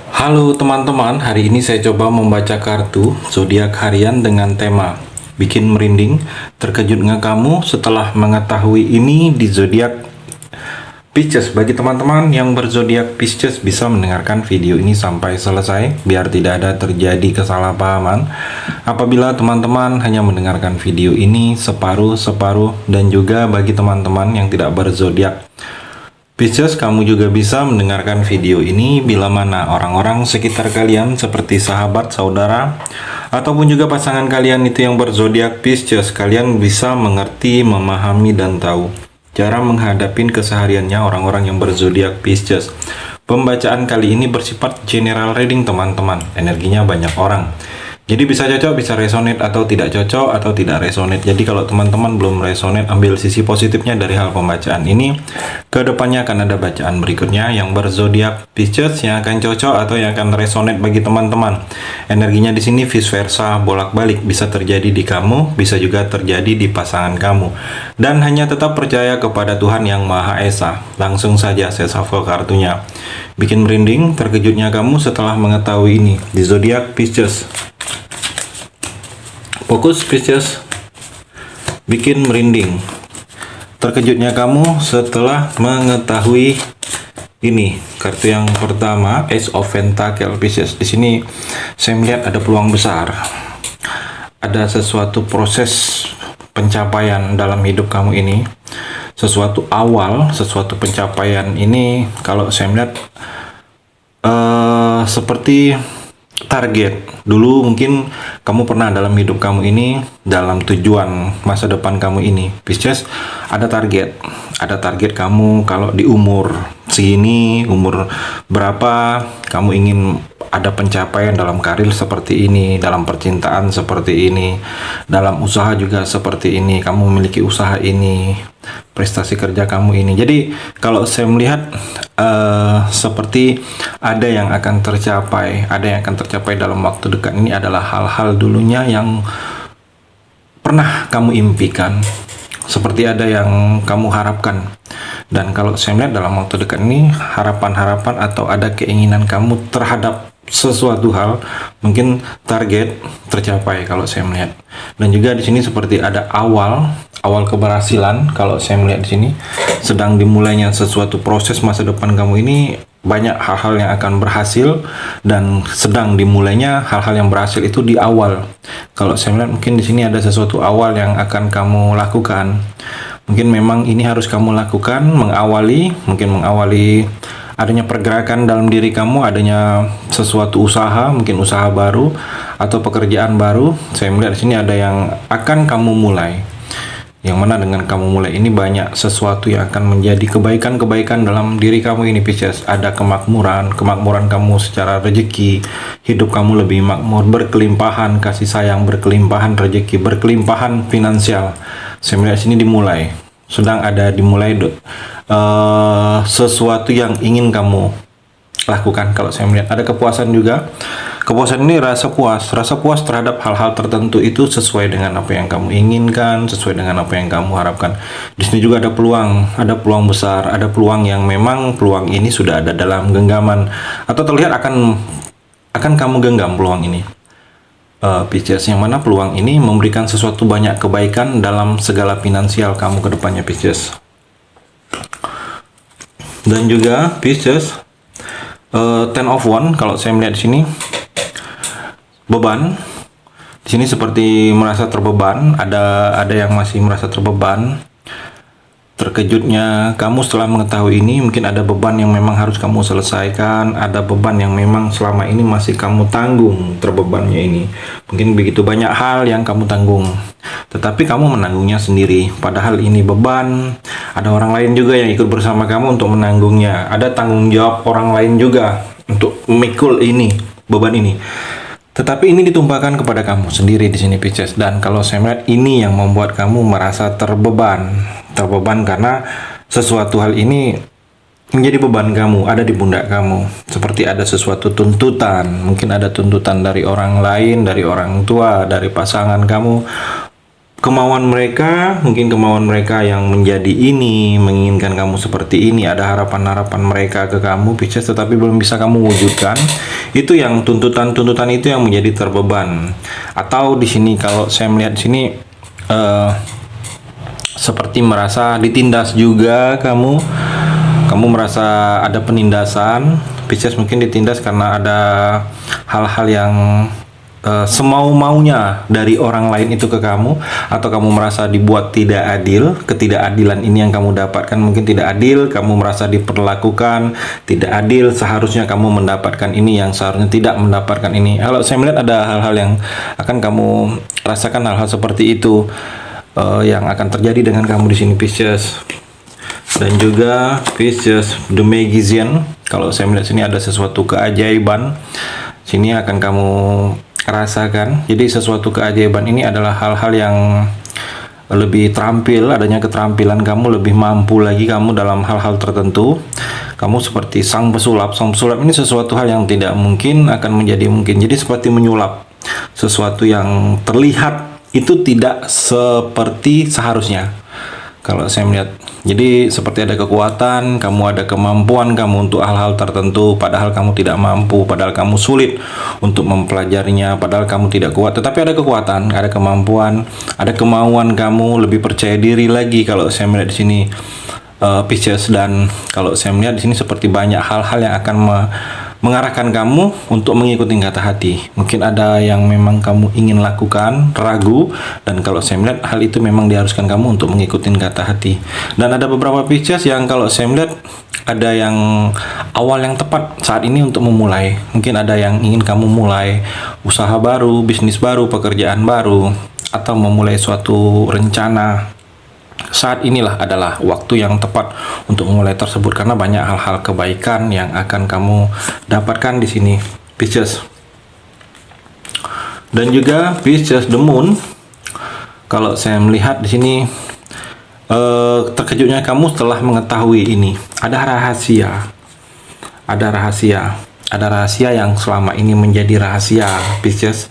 Halo teman-teman, hari ini saya coba membaca kartu zodiak harian dengan tema bikin merinding, terkejut nggak kamu setelah mengetahui ini di zodiak Pisces. Bagi teman-teman yang berzodiak Pisces bisa mendengarkan video ini sampai selesai biar tidak ada terjadi kesalahpahaman. Apabila teman-teman hanya mendengarkan video ini separuh-separuh, dan juga bagi teman-teman yang tidak berzodiak Pisces, kamu juga bisa mendengarkan video ini bila mana orang-orang sekitar kalian seperti sahabat, saudara, ataupun juga pasangan kalian itu yang berzodiak Pisces, kalian bisa mengerti, memahami, dan tahu cara menghadapi kesehariannya orang-orang yang berzodiak Pisces. Pembacaan kali ini bersifat general reading teman-teman, energinya banyak orang. Jadi bisa cocok, bisa resonate, atau tidak cocok, atau tidak resonate. Jadi kalau teman-teman belum resonate, ambil sisi positifnya dari hal pembacaan ini. Kedepannya akan ada bacaan berikutnya yang berzodiak Pisces yang akan cocok atau yang akan resonate bagi teman-teman. Energinya di sini vice versa, bolak-balik, bisa terjadi di kamu, bisa juga terjadi di pasangan kamu. Dan hanya tetap percaya kepada Tuhan Yang Maha Esa. Langsung saja saya shuffle kartunya. Bikin merinding, terkejutnya kamu setelah mengetahui ini di zodiak Pisces. Fokus Pisces, bikin merinding, terkejutnya kamu setelah mengetahui ini. Kartu yang pertama, Ace of Pentacle Pisces. Di sini saya melihat ada peluang besar, ada sesuatu proses pencapaian dalam hidup kamu ini, sesuatu awal, sesuatu pencapaian ini. Kalau saya melihat seperti target. Dulu mungkin kamu pernah dalam hidup kamu ini, dalam tujuan masa depan kamu ini, Pisces, ada target kamu kalau di umur segini, umur berapa, kamu ingin ada pencapaian dalam karir seperti ini, dalam percintaan seperti ini, dalam usaha juga seperti ini, kamu memiliki usaha ini, prestasi kerja kamu ini. Jadi kalau saya melihat seperti ada yang akan tercapai, dalam waktu dekat ini adalah hal-hal dulunya yang pernah kamu impikan, seperti ada yang kamu harapkan. Dan kalau saya melihat dalam waktu dekat ini, harapan-harapan atau ada keinginan kamu terhadap sesuatu hal, mungkin target tercapai kalau saya melihat. Dan juga di sini seperti ada awal keberhasilan. Kalau saya melihat di sini sedang dimulainya sesuatu proses masa depan kamu ini, banyak hal-hal yang akan berhasil, dan sedang dimulainya hal-hal yang berhasil itu di awal. Kalau saya melihat mungkin di sini ada sesuatu awal yang akan kamu lakukan. Mungkin memang ini harus kamu lakukan, mungkin mengawali adanya pergerakan dalam diri kamu, adanya sesuatu usaha, mungkin usaha baru atau pekerjaan baru. Saya melihat di sini ada yang akan kamu mulai. Yang mana dengan kamu mulai ini banyak sesuatu yang akan menjadi kebaikan-kebaikan dalam diri kamu ini, Pisces. Ada kemakmuran kamu secara rezeki, hidup kamu lebih makmur, berkelimpahan kasih sayang, berkelimpahan rezeki, berkelimpahan finansial. Saya melihat sini sedang dimulai sesuatu yang ingin kamu lakukan. Kalau saya melihat ada kepuasan juga. Kepuasan ini rasa puas terhadap hal-hal tertentu itu sesuai dengan apa yang kamu inginkan, sesuai dengan apa yang kamu harapkan. Di sini juga ada peluang besar, ada peluang yang memang peluang ini sudah ada dalam genggaman atau terlihat akan kamu genggam peluang ini. Pisces, yang mana peluang ini memberikan sesuatu banyak kebaikan dalam segala finansial kamu ke depannya, Pisces. Dan juga Pisces, Ten of Wands, kalau saya melihat di sini beban. Di sini seperti merasa terbeban, ada yang masih merasa terbeban. Terkejutnya kamu setelah mengetahui ini, mungkin ada beban yang memang harus kamu selesaikan, ada beban yang memang selama ini masih kamu tanggung terbebannya ini. Mungkin begitu banyak hal yang kamu tanggung, tetapi kamu menanggungnya sendiri. Padahal ini beban, ada orang lain juga yang ikut bersama kamu untuk menanggungnya. Ada tanggung jawab orang lain juga untuk memikul beban ini. Tetapi ini ditumpahkan kepada kamu sendiri di sini, Pisces. Dan kalau saya melihat ini yang membuat kamu merasa terbeban karena sesuatu hal ini menjadi beban kamu, ada di pundak kamu. Seperti ada sesuatu tuntutan, mungkin ada tuntutan dari orang lain, dari orang tua, dari pasangan kamu, kemauan mereka, mungkin kemauan mereka yang menjadi ini, menginginkan kamu seperti ini, ada harapan-harapan mereka ke kamu, Pisces, tetapi belum bisa kamu wujudkan. Itu yang tuntutan-tuntutan itu yang menjadi terbeban. Atau di sini kalau saya melihat di sini seperti merasa ditindas juga kamu merasa ada penindasan, Pisces, mungkin ditindas karena ada hal-hal yang semau-maunya dari orang lain itu ke kamu, atau kamu merasa dibuat tidak adil. Ketidakadilan ini yang kamu dapatkan mungkin tidak adil, kamu merasa diperlakukan tidak adil, seharusnya kamu mendapatkan ini yang seharusnya tidak mendapatkan ini. Kalau saya melihat ada hal-hal yang akan kamu rasakan, hal-hal seperti itu yang akan terjadi dengan kamu di sini, Pisces. Dan juga Pisces, The Magician. Kalau saya melihat sini ada sesuatu keajaiban sini akan kamu rasakan. Jadi sesuatu keajaiban ini adalah hal-hal yang lebih terampil, adanya keterampilan kamu, lebih mampu lagi kamu dalam hal-hal tertentu. Kamu seperti sang pesulap. Sang pesulap ini sesuatu hal yang tidak mungkin akan menjadi mungkin. Jadi seperti menyulap sesuatu yang terlihat itu tidak seperti seharusnya. Kalau saya melihat, jadi seperti ada kekuatan, kamu ada kemampuan kamu untuk hal-hal tertentu, padahal kamu tidak mampu, padahal kamu sulit untuk mempelajarinya, padahal kamu tidak kuat. Tetapi ada kekuatan, ada kemampuan, ada kemauan kamu lebih percaya diri lagi. Kalau saya melihat di sini, Pisces, dan kalau saya melihat di sini seperti banyak hal-hal yang akan mengarahkan kamu untuk mengikuti kata hati. Mungkin ada yang memang kamu ingin lakukan, ragu, dan kalau saya melihat hal itu memang diharuskan kamu untuk mengikuti kata hati. Dan ada beberapa Pisces yang kalau saya melihat ada yang awal yang tepat saat ini untuk memulai. Mungkin ada yang ingin kamu mulai usaha baru, bisnis baru, pekerjaan baru, atau memulai suatu rencana. Saat inilah adalah waktu yang tepat untuk memulai tersebut, karena banyak hal-hal kebaikan yang akan kamu dapatkan di sini, Pisces. Dan juga Pisces, The Moon. Kalau saya melihat di sini terkejutnya kamu setelah mengetahui ini, ada rahasia. Ada rahasia yang selama ini menjadi rahasia, Pisces.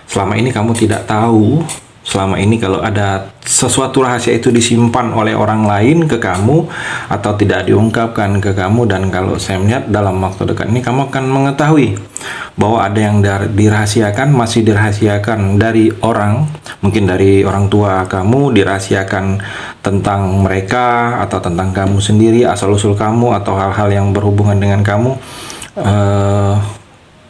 Selama ini kamu tidak tahu. Selama ini kalau ada sesuatu rahasia itu disimpan oleh orang lain ke kamu atau tidak diungkapkan ke kamu, dan kalau saya melihat dalam waktu dekat ini kamu akan mengetahui bahwa ada yang dirahasiakan, masih dirahasiakan dari orang, mungkin dari orang tua kamu, dirahasiakan tentang mereka atau tentang kamu sendiri, asal-usul kamu atau hal-hal yang berhubungan dengan kamu.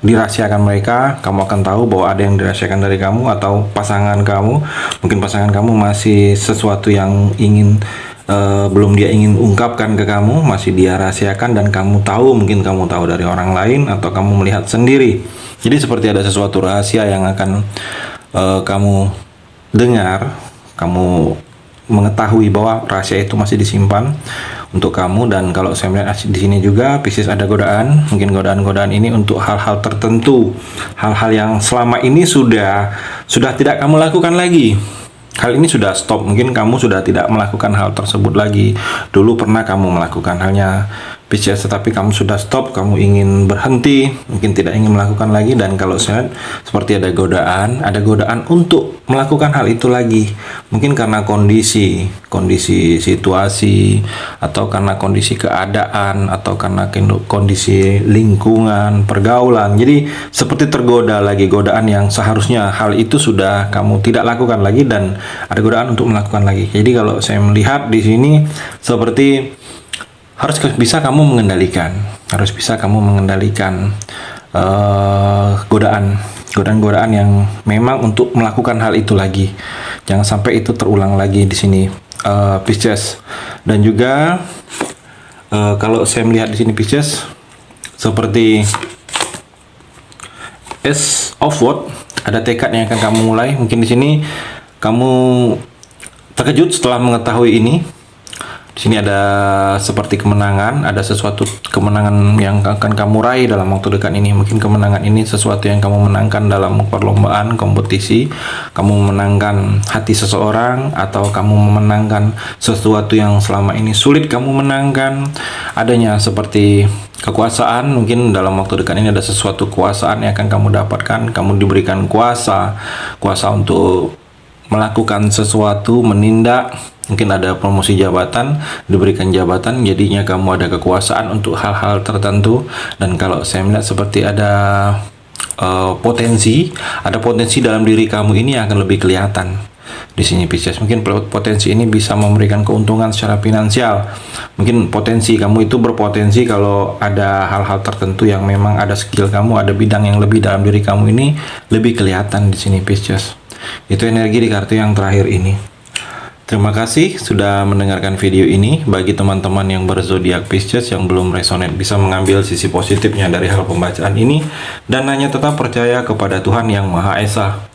Dirahasiakan mereka, kamu akan tahu bahwa ada yang dirahasiakan dari kamu atau pasangan kamu. Mungkin pasangan kamu masih sesuatu yang ingin belum dia ingin ungkapkan ke kamu, masih dia rahasiakan, dan kamu tahu, mungkin kamu tahu dari orang lain atau kamu melihat sendiri. Jadi seperti ada sesuatu rahasia yang akan kamu dengar, kamu mengetahui bahwa rahasia itu masih disimpan untuk kamu. Dan kalau saya melihat di sini juga Pisces ada godaan, mungkin godaan-godaan ini untuk hal-hal tertentu, hal-hal yang selama ini sudah tidak kamu lakukan lagi. Hal ini sudah stop, mungkin kamu sudah tidak melakukan hal tersebut lagi. Dulu pernah kamu melakukan halnya, Pisces, tetapi kamu sudah stop, kamu ingin berhenti, mungkin tidak ingin melakukan lagi. Dan kalau saya seperti ada godaan untuk melakukan hal itu lagi. Mungkin karena kondisi situasi, atau karena kondisi keadaan, atau karena kondisi lingkungan, pergaulan. Jadi seperti tergoda lagi, godaan yang seharusnya hal itu sudah kamu tidak lakukan lagi, dan ada godaan untuk melakukan lagi. Jadi kalau saya melihat di sini seperti harus bisa kamu mengendalikan, godaan-godaan yang memang untuk melakukan hal itu lagi. Jangan sampai itu terulang lagi di sini, Pisces. Dan juga kalau saya melihat di sini, Pisces, seperti Ace of Swords, ada tekad yang akan kamu mulai. Mungkin di sini kamu terkejut setelah mengetahui ini. Di sini ada seperti kemenangan, ada sesuatu kemenangan yang akan kamu raih dalam waktu dekat ini. Mungkin kemenangan ini sesuatu yang kamu menangkan dalam perlombaan, kompetisi, kamu memenangkan hati seseorang, atau kamu memenangkan sesuatu yang selama ini sulit kamu menangkan. Adanya seperti kekuasaan, mungkin dalam waktu dekat ini ada sesuatu kekuasaan yang akan kamu dapatkan. Kamu diberikan kuasa untuk melakukan sesuatu, menindak, mungkin ada promosi jabatan, diberikan jabatan, jadinya kamu ada kekuasaan untuk hal-hal tertentu. Dan kalau saya melihat seperti ada ada potensi dalam diri kamu ini yang akan lebih kelihatan di sini Pisces. Mungkin potensi ini bisa memberikan keuntungan secara finansial. Mungkin potensi kamu itu berpotensi kalau ada hal-hal tertentu yang memang ada skill kamu, ada bidang yang lebih dalam diri kamu ini lebih kelihatan di sini Pisces. Itu energi di kartu yang terakhir ini. Terima kasih sudah mendengarkan video ini. Bagi teman-teman yang berzodiak Pisces yang belum resonate, bisa mengambil sisi positifnya dari hal pembacaan ini dan hanya tetap percaya kepada Tuhan Yang Maha Esa.